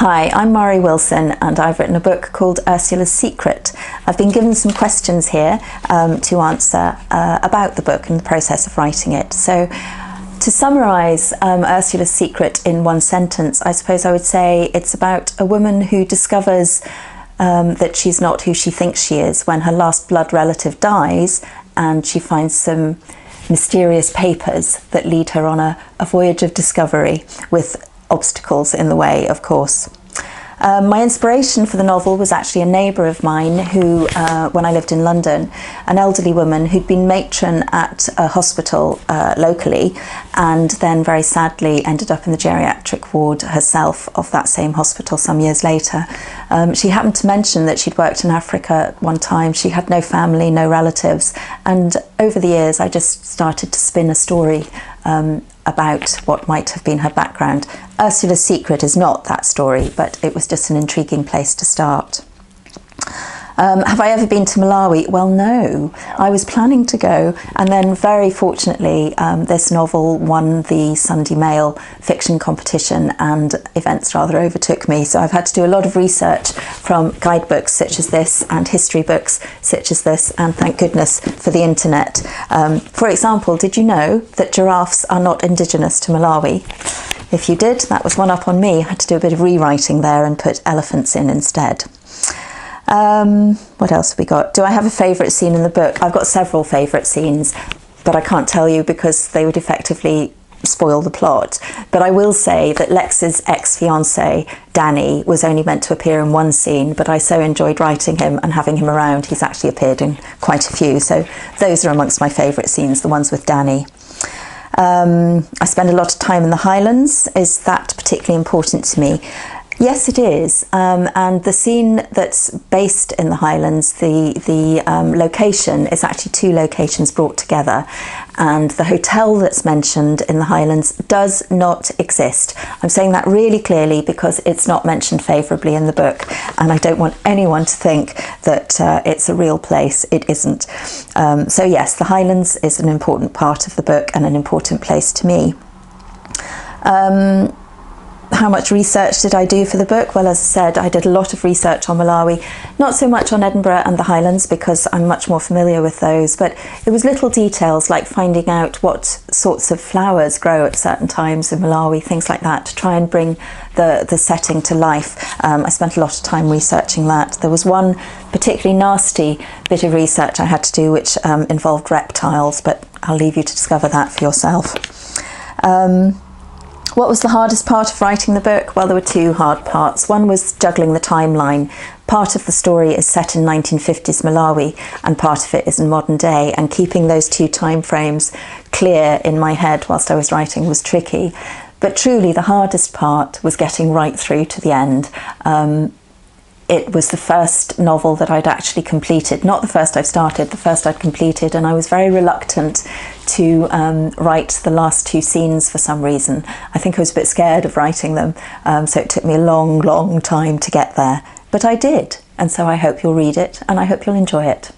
Hi, I'm Mairi Wilson and I've written a book called Ursula's Secret. I've been given some questions here to answer about the book and the process of writing it. So to summarise Ursula's Secret in one sentence, I suppose I would say it's about a woman who discovers that she's not who she thinks she is when her last blood relative dies, and she finds some mysterious papers that lead her on a voyage of discovery with obstacles in the way, of course. My inspiration for the novel was actually a neighbour of mine who, when I lived in London, an elderly woman who'd been matron at a hospital locally and then very sadly ended up in the geriatric ward herself of that same hospital some years later. She happened to mention that she'd worked in Africa at one time. She had no family, no relatives, and over the years I just started to spin a story about what might have been her background. Ursula's Secret is not that story, but it was just an intriguing place to start. Have I ever been to Malawi? Well, no. I was planning to go, and then very fortunately this novel won the Sunday Mail fiction competition and events rather overtook me, so I've had to do a lot of research from guidebooks such as this and history books such as this, and thank goodness for the internet. For example, did you know that giraffes are not indigenous to Malawi? If you did, that was one up on me. I had to do a bit of rewriting there and put elephants in instead. What else have we got? Do I have a favourite scene in the book? I've got several favourite scenes, but I can't tell you because they would effectively spoil the plot. But I will say that Lex's ex-fiancé, Danny, was only meant to appear in one scene, but I so enjoyed writing him and having him around, he's actually appeared in quite a few. So those are amongst my favourite scenes, the ones with Danny. I spend a lot of time in the Highlands. Is that particularly important to me? Yes, it is, and the scene that's based in the Highlands, the location is actually two locations brought together, and the hotel that's mentioned in the Highlands does not exist. I'm saying that really clearly because it's not mentioned favourably in the book, and I don't want anyone to think that it's a real place. It isn't. So yes, the Highlands is an important part of the book and an important place to me. How much research did I do for the book? Well, as I said, I did a lot of research on Malawi, not so much on Edinburgh and the Highlands because I'm much more familiar with those, but it was little details like finding out what sorts of flowers grow at certain times in Malawi, things like that, to try and bring the setting to life. I spent a lot of time researching that. There was one particularly nasty bit of research I had to do which involved reptiles, but I'll leave you to discover that for yourself. What was the hardest part of writing the book? Well, there were two hard parts. One was juggling the timeline. Part of the story is set in 1950s Malawi and part of it is in modern day, and keeping those two time frames clear in my head whilst I was writing was tricky. But truly the hardest part was getting right through to the end. It was the first novel that I'd actually completed, not the first I've started, the first I'd completed, and I was very reluctant to write the last two scenes for some reason. I think I was a bit scared of writing them, so it took me a long, long time to get there. But I did, and so I hope you'll read it, and I hope you'll enjoy it.